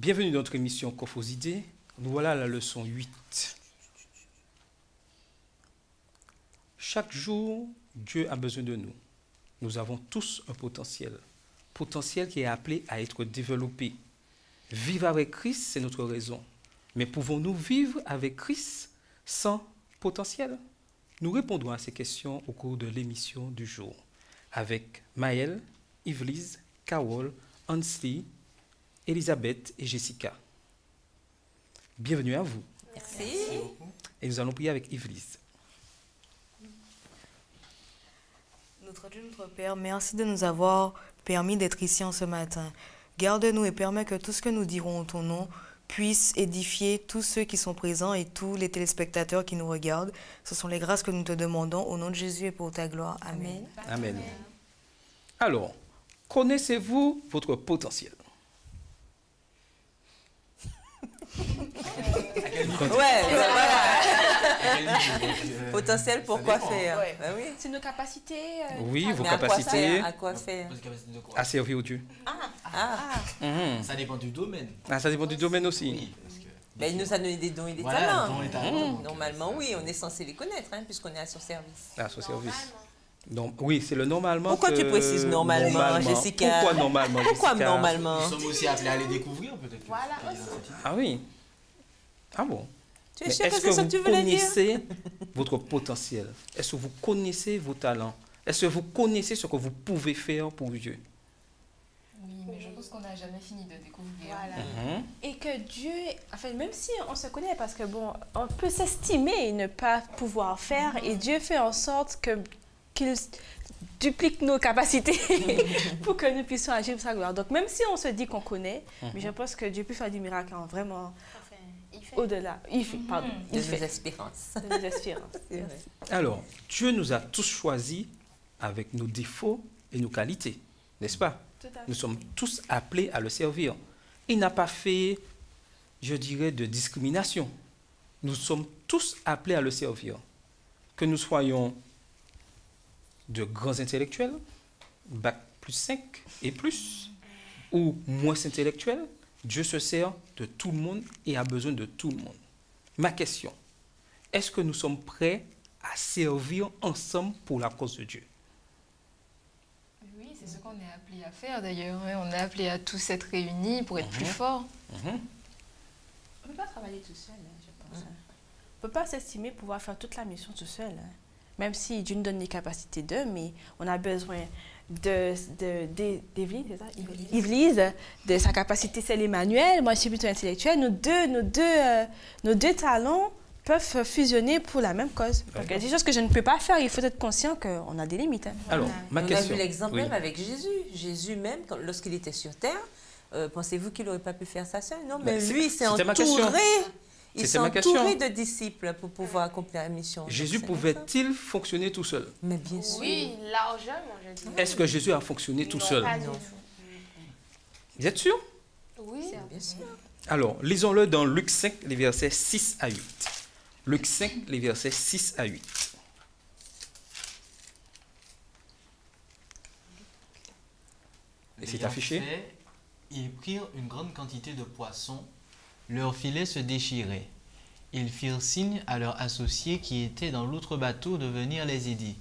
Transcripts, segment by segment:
Bienvenue dans notre émission Coffre aux idées. Nous voilà à la leçon 8. Chaque jour, Dieu a besoin de nous. Nous avons tous un potentiel. Potentiel qui est appelé à être développé. Vivre avec Christ, c'est notre raison. Mais pouvons-nous vivre avec Christ sans potentiel? Nous répondrons à ces questions au cours de l'émission du jour avec Maëlle, Yvelise, Carole, Hansli, Elisabeth et Jessica. Bienvenue à vous. Merci. Et nous allons prier avec Yvelise. Notre Dieu, notre Père, merci de nous avoir permis d'être ici en ce matin. Garde-nous et permets que tout ce que nous dirons en ton nom puisse édifier tous ceux qui sont présents et tous les téléspectateurs qui nous regardent. Ce sont les grâces que nous te demandons au nom de Jésus et pour ta gloire. Amen. Amen. Alors, connaissez-vous votre potentiel? Ouais, voilà. Potentiel pour quoi faire? Ouais. Ben oui. C'est nos capacités. Oui, vos Mais à quoi capacités faire? À quoi faire? à servir au Dieu. Mhm. Ça dépend du domaine. Ah, ça dépend du domaine aussi. Oui, parce que... Ben, il nous a donné des dons et des Voilà, talents. dons et talents. Normalement, oui, on est censé les connaître, hein, puisqu'on est à son service. Ah, son service. Donc, oui, c'est le normalement. Pourquoi tu précises normalement, Jessica? Pourquoi normalement, Pourquoi Jessica? normalement? Nous sommes aussi appelés à les découvrir, peut-être. Voilà, Ah oui. Ah bon. Tu es Mais sûr que est-ce c'est que ça vous que tu voulais dire? connaissez votre potentiel? Est-ce que vous connaissez vos talents? Est-ce que vous connaissez ce que vous pouvez faire pour Dieu? Oui, mais je pense qu'on n'a jamais fini de découvrir. Voilà. Mhm. Et que Dieu, enfin, même si on se connaît, parce que bon, on peut s'estimer et ne pas pouvoir faire, et Dieu fait en sorte qu'il duplique nos capacités pour que nous puissions agir pour sa gloire. Donc, même si on se dit qu'on connaît, mais je pense que Dieu peut faire du miracle, hein, vraiment au-delà. Il fait, pardon. De Il nos fait. espérances. De nos espérances. C'est vrai. Alors, Dieu nous a tous choisis avec nos défauts et nos qualités, n'est-ce pas? Tout à fait. Nous sommes tous appelés à le servir. Il n'a pas fait, je dirais, de discrimination. Nous sommes tous appelés à le servir. Que nous soyons de grands intellectuels, bac plus 5 et plus, ou moins intellectuels, Dieu se sert de tout le monde et a besoin de tout le monde. Ma question, est-ce que nous sommes prêts à servir ensemble pour la cause de Dieu? Oui, c'est ce qu'on est appelé à faire d'ailleurs. Ouais, on est appelé à tous être réunis pour être plus forts. Mhm. On ne peut pas travailler tout seul, hein, je pense. On ne peut pas s'estimer pouvoir faire toute la mission tout seul. Hein. Même si Dieu nous donne les capacités d'eux, mais on a besoin d'Yvelise, c'est ça? Yvelise, de sa capacité, c'est l'Emmanuel. Moi, je suis plutôt intellectuelle. Nos deux talents peuvent fusionner pour la même cause. Donc, il y a des choses que je ne peux pas faire. Il faut être conscient qu'on a des limites. Hein. Alors, ma On a question. vu l'exemple Oui. même avec Jésus. Jésus même, lorsqu'il était sur terre, pensez-vous qu'il n'aurait pas pu faire ça seul? Non, mais Ben, lui, il s'est c'était ma question. entouré. Il C'était s'est ma question. entouré de disciples pour pouvoir accomplir la mission. Jésus Donc, c'est pouvait-il fonctionner tout seul? ça. Mais bien sûr. Oui, largement, je dis. Est-ce que Jésus a fonctionné tout Non, seul? pas du tout. Vous êtes sûr? Oui. Bien sûr. Alors, lisons-le dans Luc 5, les versets 6 à 8. Luc 5, les versets 6 à 8. Et c'est L'ayant affiché? fait, ils prirent une grande quantité de poissons, leurs filets se déchiraient. Ils firent signe à leurs associés qui étaient dans l'autre bateau de venir les aider.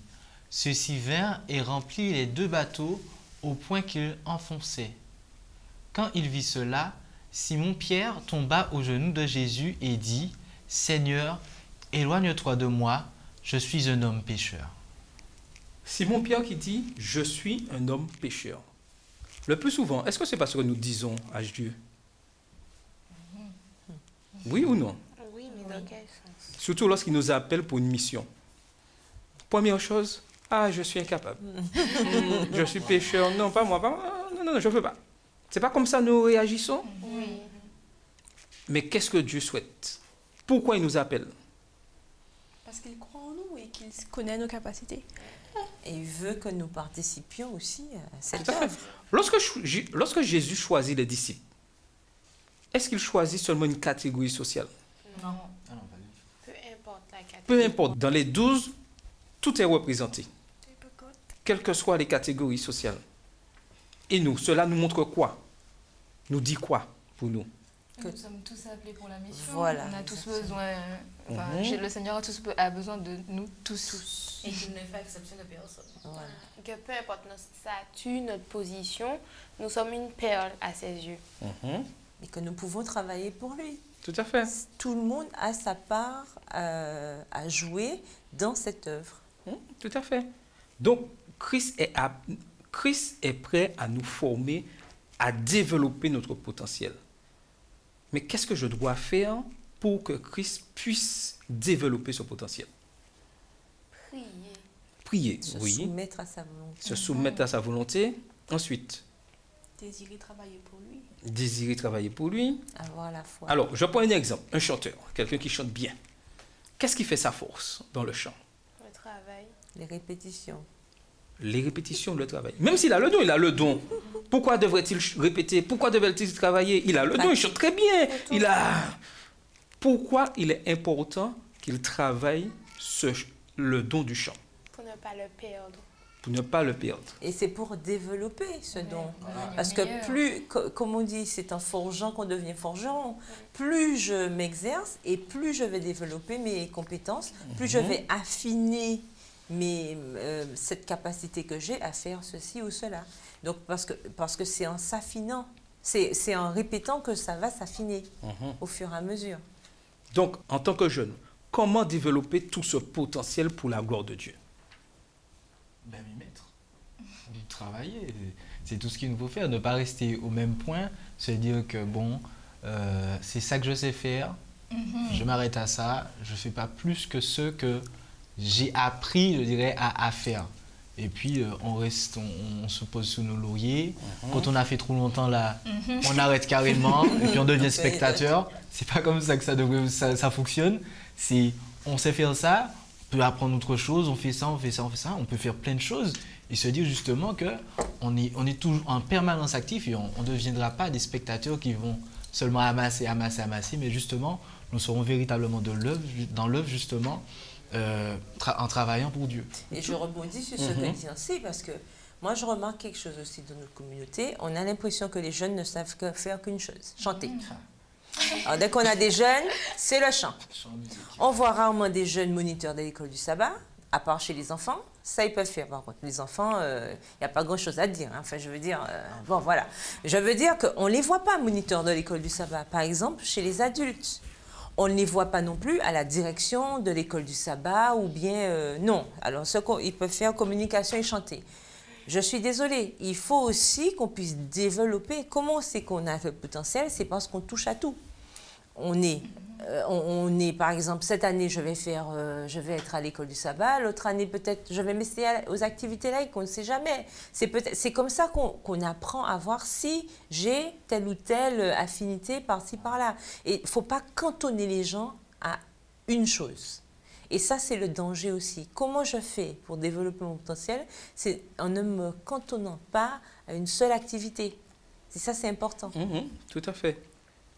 Ceux-ci vinrent et remplirent les deux bateaux au point qu'ils enfonçaient. Quand il vit cela, Simon-Pierre tomba aux genoux de Jésus et dit, « Seigneur, éloigne-toi de moi, je suis un homme pécheur. » Simon-Pierre qui dit « Je suis un homme pécheur ». Le plus souvent, est-ce que c'est parce que nous disons à Dieu? Oui ou non? Oui, mais dans quel sens? Surtout lorsqu'il nous appelle pour une mission. Première chose, ah, je suis incapable. Je suis pécheur. Non, pas moi. Pas moi. Non, je ne veux pas. C'est pas comme ça nous réagissons. Oui. Mais qu'est-ce que Dieu souhaite? Pourquoi il nous appelle? Parce qu'il croit en nous et qu'il connaît nos capacités. Et il veut que nous participions aussi à cette Tout à fait. œuvre. Lorsque Jésus choisit les disciples, est-ce qu'il choisit seulement une catégorie sociale? Non. Ah non, pas du tout. Peu importe la catégorie. Peu importe. Dans les 12, tout est représenté. Quelles que soient les catégories sociales. Et nous, cela nous montre quoi? Nous dit quoi pour nous? Nous sommes tous appelés pour la mission. Voilà, On a tous exactement. besoin. Enfin, le Seigneur a besoin de nous tous. Et qu'il ne fait exception de personne. Voilà. Que peu importe notre statut, notre position, nous sommes une perle à ses yeux. Et que nous pouvons travailler pour lui. Tout à fait. Tout le monde a sa part à jouer dans cette œuvre. Tout à fait. Donc, Christ est prêt à nous former, à développer notre potentiel. Mais qu'est-ce que je dois faire pour que Christ puisse développer ce potentiel? Prier. Prier, Se oui. soumettre à sa volonté. Se soumettre à sa volonté. Ensuite, Désirer travailler pour lui. désirer travailler pour lui. Avoir la foi. Alors, je prends un exemple. Un chanteur, quelqu'un qui chante bien. Qu'est-ce qui fait sa force dans le chant? Le travail. Les répétitions. Les répétitions, le travail. Même s'il a le don, il a le don. Pourquoi devrait-il répéter? Pourquoi devrait-il travailler? Il a le don, il chante très bien. Pourquoi il est important qu'il travaille le don du chant? Pour ne pas le perdre. Pour ne pas le perdre. Et c'est pour développer ce don. devenir Parce que meilleur. plus, comme on dit, c'est en forgeant qu'on devient forgeron. Plus je m'exerce et plus je vais développer mes compétences, plus je vais affiner cette capacité que j'ai à faire ceci ou cela. Donc parce que c'est en s'affinant, c'est en répétant que ça va s'affiner au fur et à mesure. Donc, en tant que jeune, comment développer tout ce potentiel pour la gloire de Dieu? Ben, m'y mettre. Du travailler. C'est tout ce qu'il nous faut faire. Ne pas rester au même point. Se dire que bon, c'est ça que je sais faire. Je m'arrête à ça. Je ne fais pas plus que ce que j'ai appris, je dirais, à faire. Et puis, on se pose sous nos lauriers. Quand on a fait trop longtemps, là, on arrête carrément. Et puis, on devient spectateur. C'est pas comme ça que ça fonctionne. On sait faire ça. On peut apprendre autre chose, on fait ça, on fait ça, on fait ça, on peut faire plein de choses et se dire justement qu'on est toujours en permanence actif et on ne deviendra pas des spectateurs qui vont seulement amasser, mais justement, nous serons véritablement dans l'œuvre justement en travaillant pour Dieu. Et je rebondis sur ce que dit Nancy parce que moi je remarque quelque chose aussi dans notre communauté. On a l'impression que les jeunes ne savent faire qu'une chose, chanter. Alors, dès qu'on a des jeunes, c'est le chant. On voit rarement des jeunes moniteurs de l'école du sabbat, à part chez les enfants. Ça, ils peuvent faire. Par contre, les enfants, il n'y a pas grand-chose à dire. Hein. Enfin, je veux dire, bon, voilà. Je veux dire qu'on ne les voit pas moniteurs de l'école du sabbat. Par exemple, chez les adultes. On ne les voit pas non plus à la direction de l'école du sabbat ou bien non. Alors, ils peuvent faire communication et chanter. Je suis désolée, il faut aussi qu'on puisse développer. Comment c'est qu'on a le potentiel? C'est parce qu'on touche à tout. On est, par exemple, cette année, je vais être à l'école du sabbat. L'autre année, peut-être, je vais m'essayer aux activités laïques. On ne sait jamais. C'est comme ça qu'on apprend à voir si j'ai telle ou telle affinité par-ci, par-là. Et il ne faut pas cantonner les gens à une chose. Et ça, c'est le danger aussi. Comment je fais pour développer mon potentiel? C'est en ne me cantonnant pas à une seule activité. C'est ça, c'est important. Tout à fait.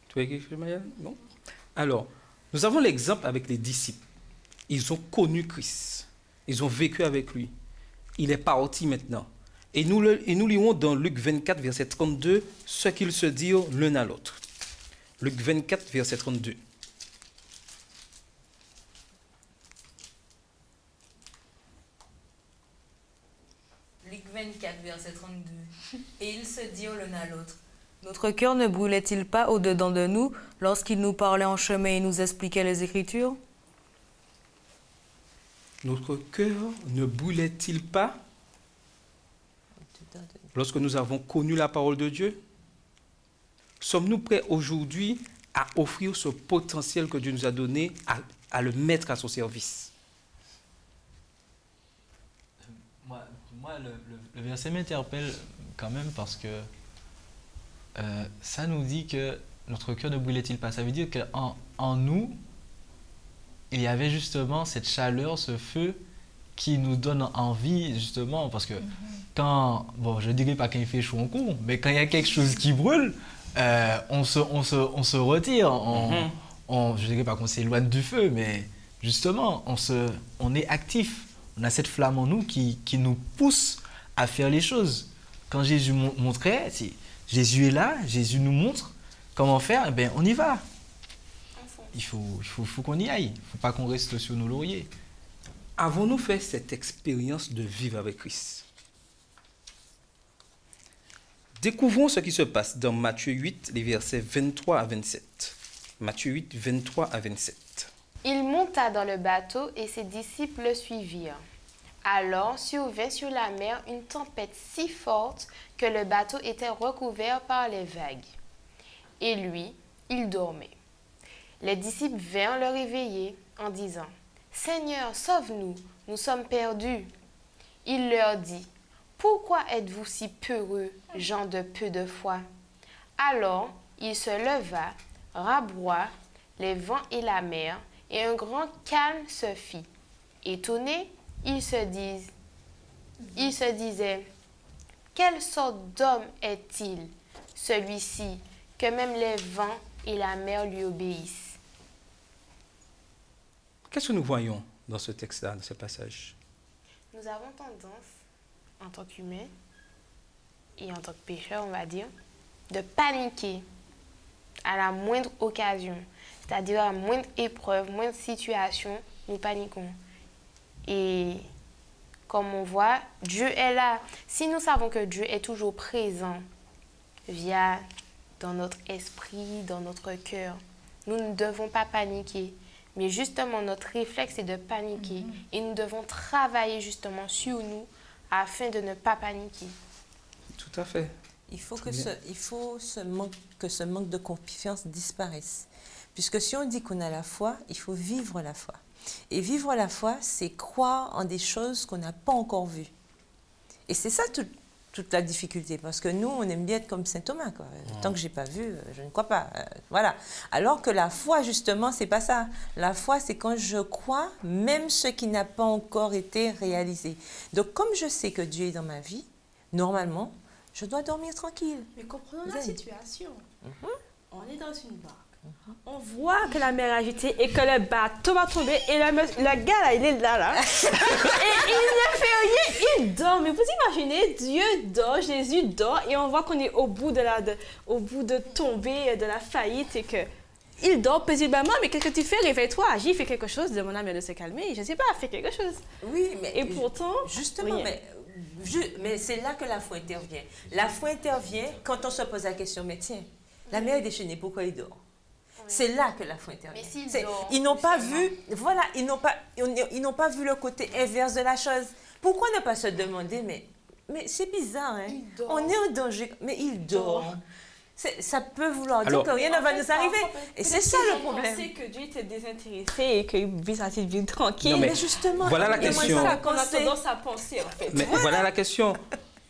Tu as quelque chose, Maya? Non? Alors, nous avons l'exemple avec les disciples. Ils ont connu Christ. Ils ont vécu avec lui. Il est parti maintenant. Et nous lirons dans Luc 24, verset 32, ce qu'ils se dirent l'un à l'autre. Luc 24, verset 32. Luc 24, verset 32. Et ils se dirent l'un à l'autre. Notre cœur ne brûlait-il pas au-dedans de nous lorsqu'il nous parlait en chemin et nous expliquait les Écritures? Notre cœur ne brûlait-il pas lorsque nous avons connu la parole de Dieu? Sommes-nous prêts aujourd'hui à offrir ce potentiel que Dieu nous a donné, à le mettre à son service? Moi, le verset m'interpelle quand même parce que ça nous dit que notre cœur ne brûlait-il pas. Ça veut dire qu'en nous, il y avait justement cette chaleur, ce feu qui nous donne envie justement parce que je ne dirais pas quand il fait chaud, on court, mais quand il y a quelque chose qui brûle, on se retire. Je ne dirais pas qu'on s'éloigne du feu, mais justement, on est actif. On a cette flamme en nous qui nous pousse à faire les choses. Quand Jésus montrait, Jésus est là, Jésus nous montre comment faire? Eh bien, on y va. Il faut qu'on y aille. Il ne faut pas qu'on reste sur nos lauriers. Avons-nous fait cette expérience de vivre avec Christ? Découvrons ce qui se passe dans Matthieu 8, les versets 23 à 27. Matthieu 8, 23 à 27. Il monta dans le bateau et ses disciples le suivirent. Alors survint sur la mer une tempête si forte que le bateau était recouvert par les vagues. Et lui, il dormait. Les disciples vinrent le réveiller en disant « Seigneur, sauve-nous, nous sommes perdus. » Il leur dit « Pourquoi êtes-vous si peureux, gens de peu de foi ?» Alors il se leva, rabroua les vents et la mer, et un grand calme se fit. Étonnés, ils se disaient « Quelle sorte d'homme est-il, celui-ci, que même les vents et la mer lui obéissent ?» Qu'est-ce que nous voyons dans ce texte-là, dans ce passage? Nous avons tendance, en tant qu'humains et en tant que pécheurs, on va dire, de paniquer à la moindre occasion, c'est-à-dire à la moindre épreuve, moindre situation, nous paniquons. Et comme on voit, Dieu est là. Si nous savons que Dieu est toujours présent dans notre esprit, dans notre cœur, nous ne devons pas paniquer. Mais justement, notre réflexe est de paniquer. Et nous devons travailler justement sur nous afin de ne pas paniquer. Tout à fait. Il faut que ce manque de confiance disparaisse. Puisque si on dit qu'on a la foi, il faut vivre la foi. Et vivre la foi, c'est croire en des choses qu'on n'a pas encore vues. Et c'est ça toute la difficulté. Parce que nous, on aime bien être comme saint Thomas, quoi. Tant que je n'ai pas vu, je ne crois pas. Voilà. Alors que la foi, justement, c'est pas ça. La foi, c'est quand je crois, même ce qui n'a pas encore été réalisé. Donc, comme je sais que Dieu est dans ma vie, normalement, je dois dormir tranquille. Mais comprenons la situation. On est dans une barque. On voit que la mer est agitée et que le bateau va tomber et le gars là, il est là. Et il ne fait rien, il dort. Mais vous imaginez, Dieu dort, Jésus dort et on voit qu'on est au bout de tomber, de la faillite et que il dort paisiblement. Mais qu'est-ce que tu fais? Réveille-toi, agis, fais quelque chose, demande à Dieu de se calmer. Je ne sais pas, fais quelque chose. Oui, mais... Et pourtant... Justement, rien. mais c'est là que la foi intervient. La foi intervient quand on se pose la question, mais tiens, la mer est déchaînée, pourquoi il dort? C'est là que la foi intervient. Mais s'ils dorment, ils n'ont pas vu, voilà, ils n'ont pas vu le côté inverse de la chose. Pourquoi ne pas se demander, mais c'est bizarre, hein? On est en danger, mais il dort. Ça peut vouloir dire que rien ne va nous arriver. Et c'est ça le problème. On sait que Dieu était désintéressé et qu'il vit sa petite vie tranquille. Non, mais justement, voilà la question. C'est ça qu'on a tendance à penser, en fait. Mais voilà la question.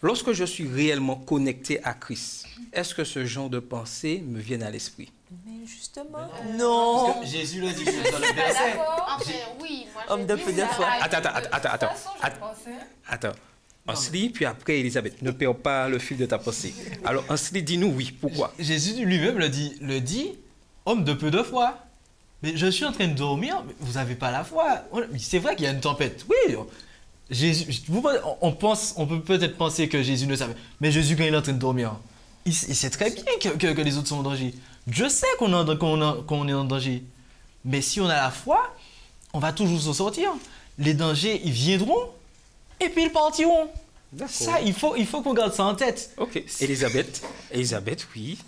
Lorsque je suis réellement connecté à Christ, est-ce que ce genre de pensée me vient à l'esprit? Mais justement, non. Parce que Jésus le dit dans le verset. Enfin, oui, moi je Homme de dis peu de ça. foi. Attends. Anseli, puis après Elisabeth. Ne perds pas le fil de ta pensée. Alors, Anseli, dis-nous oui. Pourquoi? Jésus lui-même le dit, homme de peu de foi. Mais je suis en train de dormir, mais vous n'avez pas la foi. C'est vrai qu'il y a une tempête. Oui, Jésus, on peut peut-être penser que Jésus ne savait. Mais Jésus, quand il est en train de dormir, il sait très bien que les autres sont en danger. Dieu sait qu'on est en danger. Mais si on a la foi, on va toujours s'en sortir. Les dangers, ils viendront et puis ils partiront. Ça, il faut qu'on garde ça en tête. Ok. Elisabeth, oui.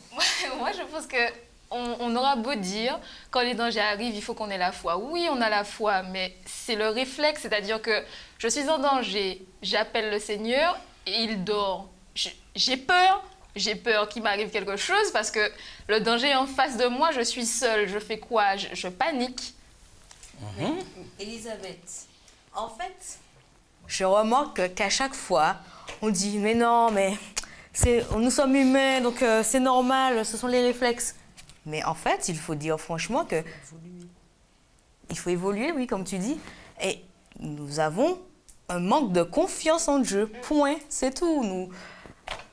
Moi, je pense que on aura beau dire, quand les dangers arrivent, il faut qu'on ait la foi. Oui, on a la foi, mais c'est le réflexe, c'est-à-dire que je suis en danger, j'appelle le Seigneur et il dort. J'ai peur qu'il m'arrive quelque chose parce que le danger est en face de moi, je suis seule. Je fais quoi? Je panique. Elisabeth, en fait, je remarque qu'à chaque fois, on dit « mais non, mais nous sommes humains, donc c'est normal, ce sont les réflexes ». Mais en fait, il faut dire franchement que il faut évoluer, oui, comme tu dis. Et nous avons un manque de confiance en Dieu. Point, c'est tout.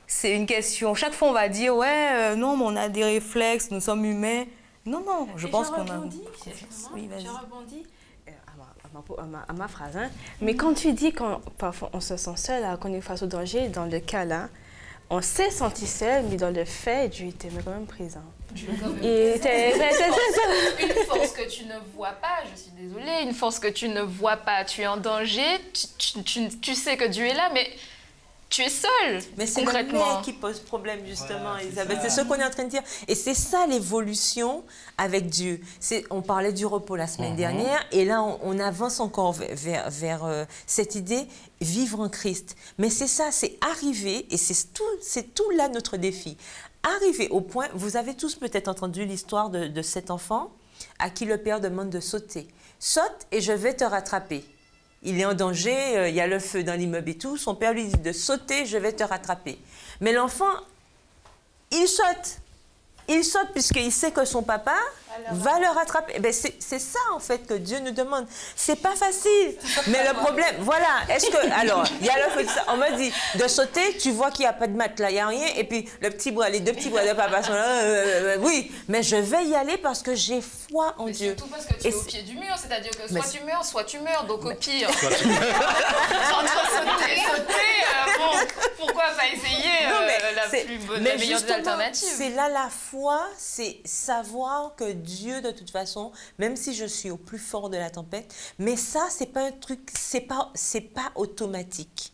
C'est une question. Chaque fois, on va dire, ouais, non, mais on a des réflexes, nous sommes humains. Non, je pense qu'on a... Oui, je rebondis à ma phrase. Hein. Mais quand tu dis qu'on parfois on se sent seul, qu'on est face au danger, dans le cas là, on s'est senti seul, mais dans le fait, Dieu était quand même présent. Une force que tu ne vois pas, je suis désolée, une force que tu ne vois pas, tu es en danger, tu sais que Dieu est là, mais tu es seul, Mais c'est le concrètement. mais qui pose problème, justement, Voilà, c'est Elisabeth. ça. C'est ce qu'on est en train de dire. Et c'est ça l'évolution avec Dieu. On parlait du repos la semaine dernière, et là, on avance encore vers cette idée, vivre en Christ. Mais c'est ça, c'est arriver, et c'est tout là notre défi. Arriver au point, vous avez tous peut-être entendu l'histoire de cet enfant à qui le père demande de sauter. Saute et je vais te rattraper. Il est en danger, il y a le feu dans l'immeuble et tout. Son père lui dit de sauter, je vais te rattraper. Mais l'enfant, il saute. Il saute puisqu'il sait que son papa va le rattraper. Ben c'est ça, en fait, que Dieu nous demande. C'est pas facile. Mais le problème, voilà. Est-ce que, alors, il y a le feu, on me dit de sauter, tu vois qu'il n'y a pas de matelas, il n'y a rien. Et puis, les deux petits bras de papa sont là. Oui, mais je vais y aller parce que j'ai foi en Mais Dieu. surtout parce que tu es au pied du mur, c'est-à-dire que soit tu meurs, donc au pire. Soit tu meurs. sauter, bon, pourquoi pas essayer Non, mais la meilleure des justement, alternatives. c'est là la foi, c'est savoir que Dieu, de toute façon, même si je suis au plus fort de la tempête, mais ça, c'est pas un truc, c'est pas automatique.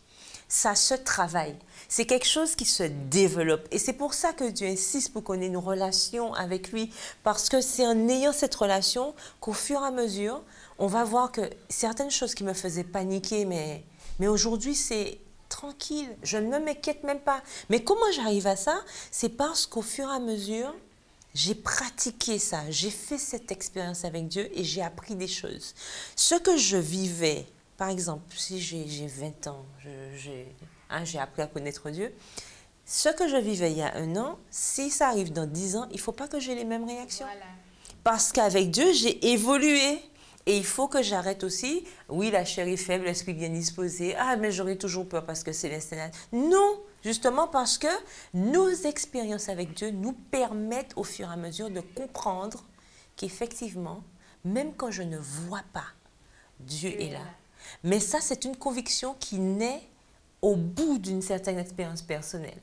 Ça se travaille. C'est quelque chose qui se développe. Et c'est pour ça que Dieu insiste pour qu'on ait une relation avec lui. Parce que c'est en ayant cette relation qu'au fur et à mesure, on va voir que certaines choses qui me faisaient paniquer, mais aujourd'hui, c'est tranquille. Je ne m'inquiète même pas. Mais comment j'arrive à ça? C'est parce qu'au fur et à mesure, j'ai pratiqué ça. J'ai fait cette expérience avec Dieu et j'ai appris des choses. Ce que je vivais, par exemple, si j'ai 20 ans, j'ai appris à connaître Dieu. Ce que je vivais il y a 1 an, si ça arrive dans 10 ans, il ne faut pas que j'ai les mêmes réactions. Voilà. Parce qu'avec Dieu, j'ai évolué. Et il faut que j'arrête aussi. Oui, la chair est faible, l'esprit bien disposé. Ah, mais j'aurai toujours peur parce que c'est l'instinct. Non, justement parce que nos expériences avec Dieu nous permettent au fur et à mesure de comprendre qu'effectivement, même quand je ne vois pas, Dieu est là. Mais ça, c'est une conviction qui naît au bout d'une certaine expérience personnelle.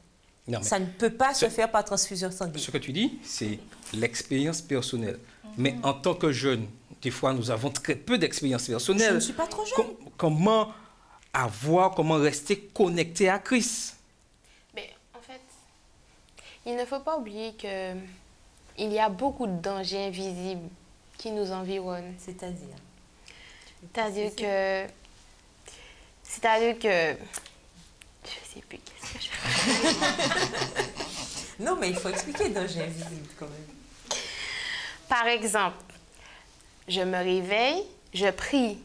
Non, mais Ça ne peut pas se faire par transfusion sanguine. ce que tu dis, c'est l'expérience personnelle. Mais en tant que jeune, des fois, nous avons très peu d'expérience personnelle. Je ne suis pas trop jeune. Comment rester connecté à Christ? Mais en fait, il ne faut pas oublier que il y a beaucoup de dangers invisibles qui nous environnent. C'est-à-dire C'est-à-dire que... Je sais plus qu'est-ce que je... Non, mais il faut expliquer danger invisible quand même. Par exemple, je me réveille, je prie.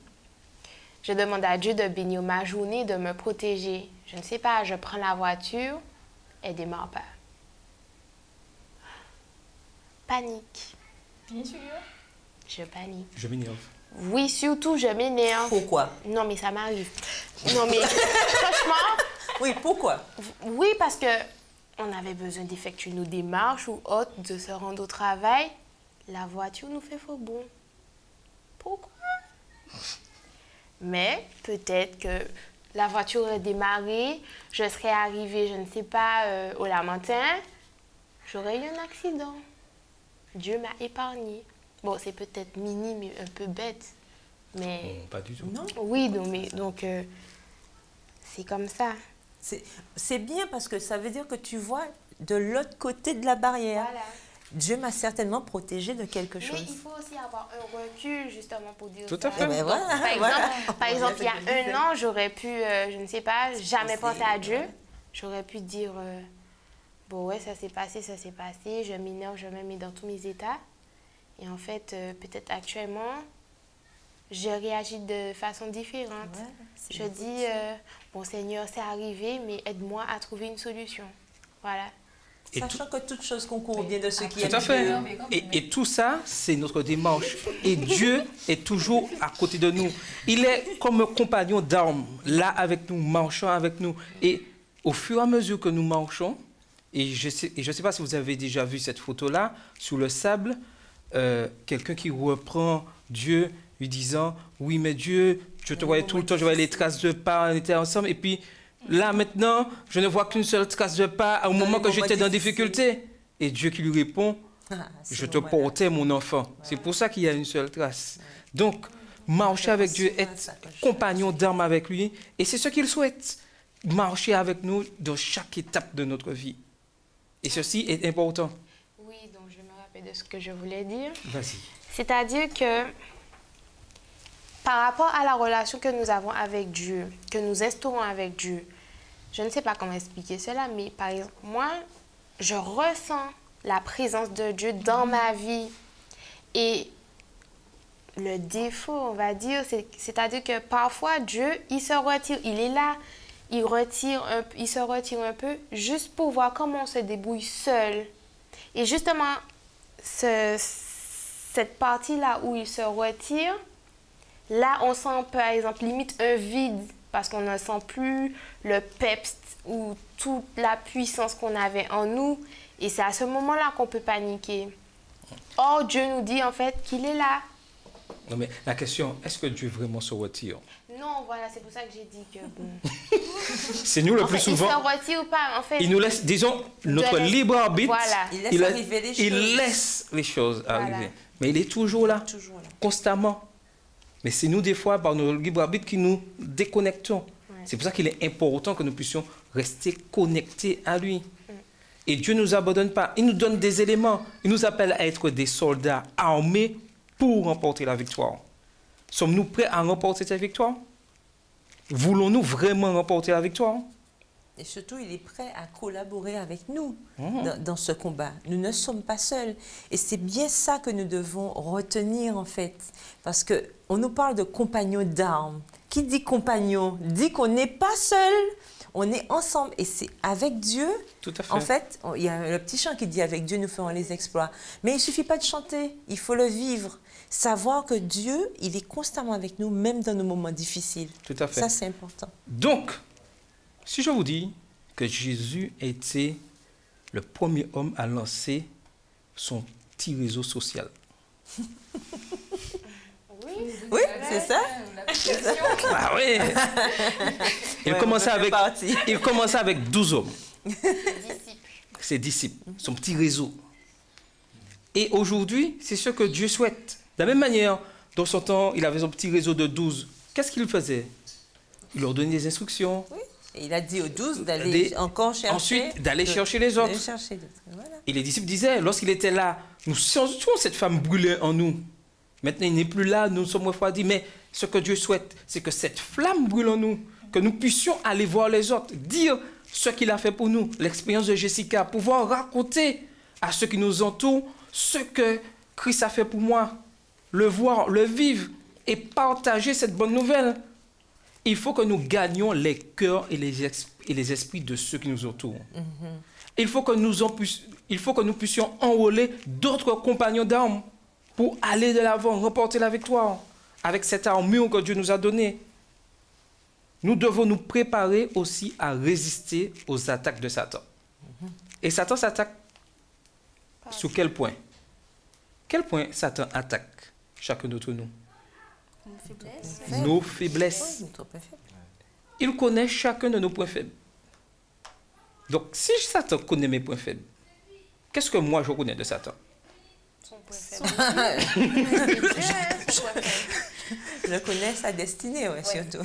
Je demande à Dieu de bénir ma journée, de me protéger. Je ne sais pas, je prends la voiture, elle ne démarre pas. Panique. Bien sûr. Je panique. Je m'énerve. Oui, surtout, je m'énerve. Pourquoi? Non, mais ça m'arrive. Non, mais franchement, Oui, pourquoi? oui, parce que on avait besoin d'effectuer nos démarches ou autres, de se rendre au travail. La voiture nous fait faux bon. Pourquoi? Mais peut-être que la voiture aurait démarré, je serais arrivée, je ne sais pas, au Lamentin, j'aurais eu un accident. Dieu m'a épargnée. Bon, c'est peut-être minime et un peu bête, mais... Non, pas du tout. Non. Oui, donc c'est comme ça. C'est bien parce que ça veut dire que tu vois de l'autre côté de la barrière. Voilà. Dieu m'a certainement protégé de quelque Mais chose. il faut aussi avoir un recul, justement, pour dire Tout ça. à fait. Eh ben voilà, Par exemple, il y a On vient de 1 an, j'aurais pu, je ne sais pas, jamais passer, penser à Dieu. ouais. J'aurais pu dire, bon, ouais, ça s'est passé, je m'énerve, je me mets dans tous mes états. Et en fait, peut-être actuellement, je réagis de façon différente. Ouais, c'est Je une dis, bon Seigneur, c'est arrivé, mais aide-moi à trouver une solution. Voilà. Et Sachant que toute chose concourt au bien de ceux qui Tout à aiment fait. Dieu. Et tout ça, c'est notre démarche. Et Dieu est toujours à côté de nous. Il est comme un compagnon d'armes, là avec nous, marchant avec nous. Et au fur et à mesure que nous marchons, et je sais pas si vous avez déjà vu cette photo-là, sous le sable, quelqu'un qui reprend Dieu, lui disant, oui, mais Dieu, je te voyais tout le temps, je voyais les traces de pas, on était ensemble, et puis là, maintenant, je ne vois qu'une seule trace de pas au moment que j'étais dans difficulté. Et Dieu qui lui répond, Je te portais mon enfant. C'est pour ça qu'il y a une seule trace. Donc, marcher avec Dieu, être compagnon d'armes avec lui, et c'est ce qu'il souhaite. Marcher avec nous dans chaque étape de notre vie. Et ceci est important. Oui, donc je me rappelle de ce que je voulais dire. Vas-y. C'est-à-dire que par rapport à la relation que nous avons avec Dieu, que nous instaurons avec Dieu, je ne sais pas comment expliquer cela, mais par exemple, moi, je ressens la présence de Dieu dans ma vie. Et le défaut, on va dire, c'est-à-dire que parfois, Dieu, il se retire, il est là, il se retire un peu, juste pour voir comment on se débrouille seul. Et justement, cette partie-là où il se retire, là, on sent, par exemple, limite un vide, parce qu'on ne sent plus le peps ou toute la puissance qu'on avait en nous. Et c'est à ce moment-là qu'on peut paniquer. Or, Dieu nous dit, en fait, qu'il est là. Non, mais la question, est-ce que Dieu vraiment se retire? Non, voilà, c'est pour ça que j'ai dit que bon. C'est nous le plus souvent. Il se retire ou pas, en fait. Il nous laisse, disons, notre libre arbitre. Voilà. Il laisse arriver les choses. Il laisse les choses Voilà. arriver. Mais il est toujours là, constamment. Mais c'est nous, des fois, par notre libre arbitre, qui nous déconnectons. Ouais. C'est pour ça qu'il est important que nous puissions rester connectés à lui. Et Dieu ne nous abandonne pas. Il nous donne des éléments. Il nous appelle à être des soldats armés pour remporter la victoire. Sommes-nous prêts à remporter cette victoire? Voulons-nous vraiment remporter la victoire? Et surtout, il est prêt à collaborer avec nous dans ce combat. Nous ne sommes pas seuls. Et c'est bien ça que nous devons retenir, en fait. Parce qu'on nous parle de compagnons d'armes. Qui dit compagnon dit qu'on n'est pas seul. On est ensemble. Et c'est avec Dieu. Tout à fait. En fait, il y a le petit chant qui dit « Avec Dieu, nous ferons les exploits ». Mais il ne suffit pas de chanter. Il faut le vivre. Savoir que Dieu, il est constamment avec nous, même dans nos moments difficiles. Tout à fait. Ça, c'est important. Donc, si je vous dis que Jésus était le premier homme à lancer son petit réseau social. Oui, c'est ça. Ah oui. Il commençait avec 12 hommes. Ses disciples, son petit réseau. Et aujourd'hui, c'est ce que Dieu souhaite. De la même manière, dans son temps, il avait son petit réseau de 12. Qu'est-ce qu'il faisait? Il leur donnait des instructions. Oui. Et il a dit aux 12 d'aller encore chercher. Ensuite, d'aller chercher les autres. Voilà. Et les disciples disaient, lorsqu'il était là, nous sentions cette flamme brûler en nous. Maintenant, il n'est plus là, nous sommes refroidis. Mais ce que Dieu souhaite, c'est que cette flamme brûle en nous, que nous puissions aller voir les autres, dire ce qu'il a fait pour nous, l'expérience de Jessica, pouvoir raconter à ceux qui nous entourent ce que Christ a fait pour moi, le voir, le vivre et partager cette bonne nouvelle. Il faut que nous gagnions les cœurs et les esprits de ceux qui nous entourent. Il faut que nous puissions enrôler d'autres compagnons d'armes pour aller de l'avant, remporter la victoire avec cette armure que Dieu nous a donnée. Nous devons nous préparer aussi à résister aux attaques de Satan. Et Satan s'attaque sur quel point? Quel point Satan attaque chacun d'entre nous? Nos faiblesses. Il connaît chacun de nos points faibles. Donc, si Satan connaît mes points faibles, qu'est-ce que moi je connais de Satan? Son point faible. Je connais sa destinée, surtout.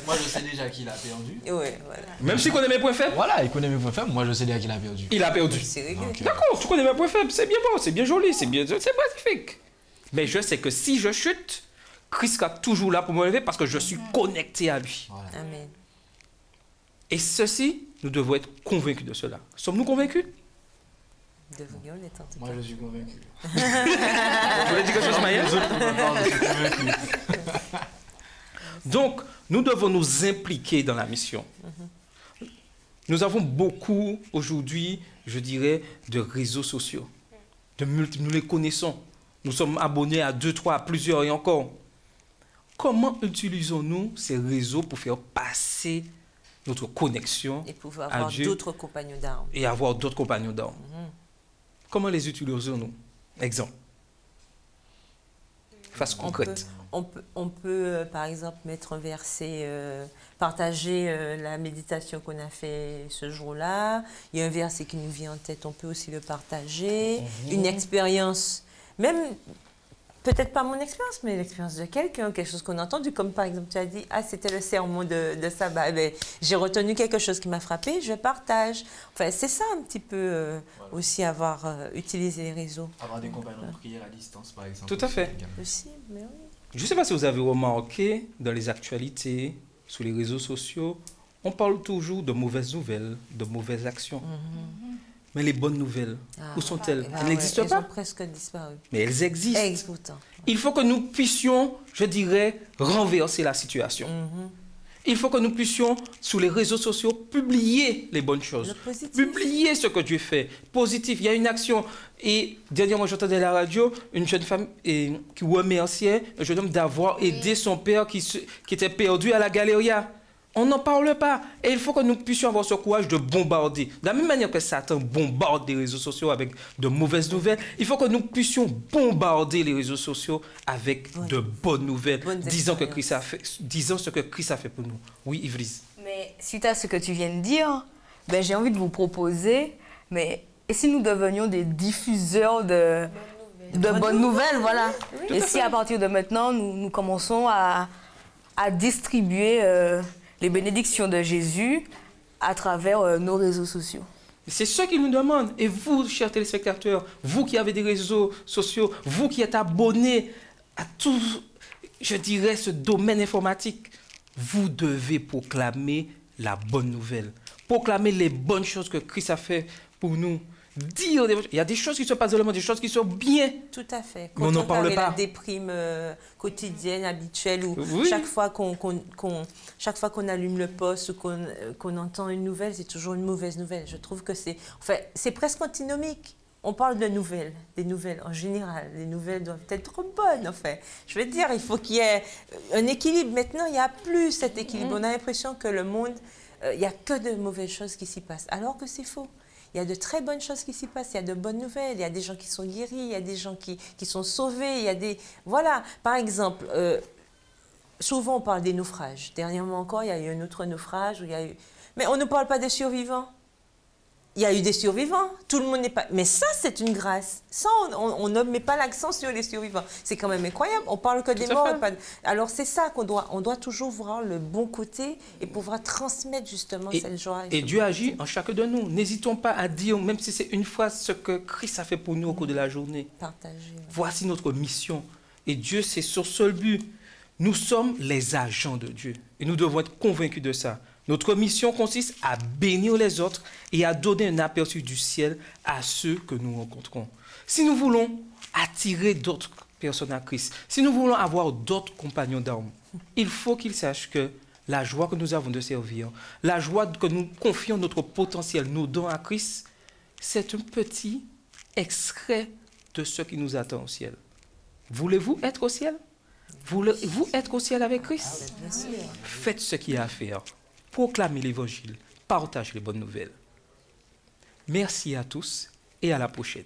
Moi, je sais déjà qu'il a perdu. Ouais, voilà. Même s'il connaît mes points faibles? Voilà, il connaît mes points faibles. Moi, je sais déjà qu'il a perdu. Il a perdu. C'est réglé. Ok. D'accord, tu connais mes points faibles, c'est bien beau, c'est bien joli, c'est magnifique. Mais je sais que si je chute, Christ sera toujours là pour me lever parce que je suis connecté à lui. Voilà. Amen. Et ceci, nous devons être convaincus de cela. Sommes-nous convaincus? Devrions l'être en tout Moi, cas. je suis convaincu. Vous voulez dire quelque chose, Maël? Je suis convaincu. Donc, nous devons nous impliquer dans la mission. Nous avons beaucoup aujourd'hui, je dirais, de réseaux sociaux. Nous les connaissons. Nous sommes abonnés à 2, 3, à plusieurs et encore. Comment utilisons-nous ces réseaux pour faire passer notre connexion Et pouvoir à avoir Dieu d'autres compagnons d'armes. et avoir d'autres compagnons d'armes? Comment les utilisons-nous? Exemple. face concrète. On peut, par exemple, mettre un verset, partager la méditation qu'on a fait ce jour-là. Il y a un verset qui nous vient en tête, on peut aussi le partager. Une expérience, même, peut-être pas mon expérience, mais l'expérience de quelqu'un, quelque chose qu'on a entendu, comme par exemple, tu as dit, ah, c'était le sermon de sabbat. Ben, j'ai retenu quelque chose qui m'a frappé, je partage. Enfin, c'est ça un petit peu aussi avoir utilisé les réseaux. Avoir des compagnons de prière à distance, par exemple. Tout à fait. Aussi, mais oui. Je ne sais pas si vous avez remarqué, dans les actualités, sur les réseaux sociaux, on parle toujours de mauvaises nouvelles, de mauvaises actions. Mais les bonnes nouvelles, où sont-elles? Elles n'existent pas. Elles ont presque disparu. Mais elles existent. Pourtant. Il faut que nous puissions, je dirais, renverser la situation. Il faut que nous puissions, sur les réseaux sociaux, publier les bonnes choses. Publier ce que Dieu fait. Positif. Il y a une action. Et dernièrement, j'entendais à la radio une jeune femme qui remerciait un jeune homme d'avoir aidé son père qui était perdu à la Galeria. On n'en parle pas. Et il faut que nous puissions avoir ce courage de bombarder. De la même manière que Satan bombarde les réseaux sociaux avec de mauvaises nouvelles, il faut que nous puissions bombarder les réseaux sociaux avec de bonnes nouvelles, disant ce que Christ a fait pour nous. Oui, Yvelise. Mais suite à ce que tu viens de dire, ben, j'ai envie de vous proposer, mais et si nous devenions des diffuseurs de bonnes nouvelles, voilà. Et si à partir de maintenant, nous commençons à distribuer les bénédictions de Jésus à travers nos réseaux sociaux. C'est ce qu'il nous demande. Et vous, chers téléspectateurs, vous qui avez des réseaux sociaux, vous qui êtes abonnés à tout, je dirais, ce domaine informatique, vous devez proclamer la bonne nouvelle. Proclamer les bonnes choses que Christ a fait pour nous. Dire il y a des choses qui se passent dans le monde, des choses qui sont bien. Tout à fait. Mais on n'en parle pas. La déprime quotidienne, habituelle, où oui. chaque fois qu'on allume le poste ou qu'on entend une nouvelle, c'est toujours une mauvaise nouvelle. Je trouve que c'est presque antinomique. On parle de nouvelles, des nouvelles en général. Les nouvelles doivent être bonnes, en fait. Je veux dire, il faut qu'il y ait un équilibre. Maintenant, il n'y a plus cet équilibre. On a l'impression que le monde, il n'y a que de mauvaises choses qui s'y passent, alors que c'est faux. Il y a de très bonnes choses qui s'y passent, il y a de bonnes nouvelles, il y a des gens qui sont guéris, il y a des gens qui sont sauvés, il y a des... Voilà, par exemple, souvent on parle des naufrages. Dernièrement encore, il y a eu un autre naufrage où il y a eu... Mais on ne parle pas des survivants. Il y a eu des survivants, tout le monde n'est pas... Mais ça, c'est une grâce. Ça, on ne met pas l'accent sur les survivants. C'est quand même incroyable, on parle que des morts. Alors, c'est ça qu'on doit... On doit toujours voir le bon côté et pouvoir transmettre justement cette joie. Et Dieu agit en chacun de nous. N'hésitons pas à dire, même si c'est une fois, ce que Christ a fait pour nous au cours de la journée. Partager. Voici notre mission. Et Dieu, c'est son seul but. Nous sommes les agents de Dieu. Et nous devons être convaincus de ça. Notre mission consiste à bénir les autres et à donner un aperçu du ciel à ceux que nous rencontrons. Si nous voulons attirer d'autres personnes à Christ, si nous voulons avoir d'autres compagnons d'armes, il faut qu'ils sachent que la joie que nous avons de servir, la joie que nous confions notre potentiel, nos dons à Christ, c'est un petit extrait de ce qui nous attend au ciel. Voulez-vous être au ciel? Voulez-vous être au ciel avec Christ? Faites ce qu'il y a à faire. Proclamez l'évangile, partagez les bonnes nouvelles. Merci à tous et à la prochaine.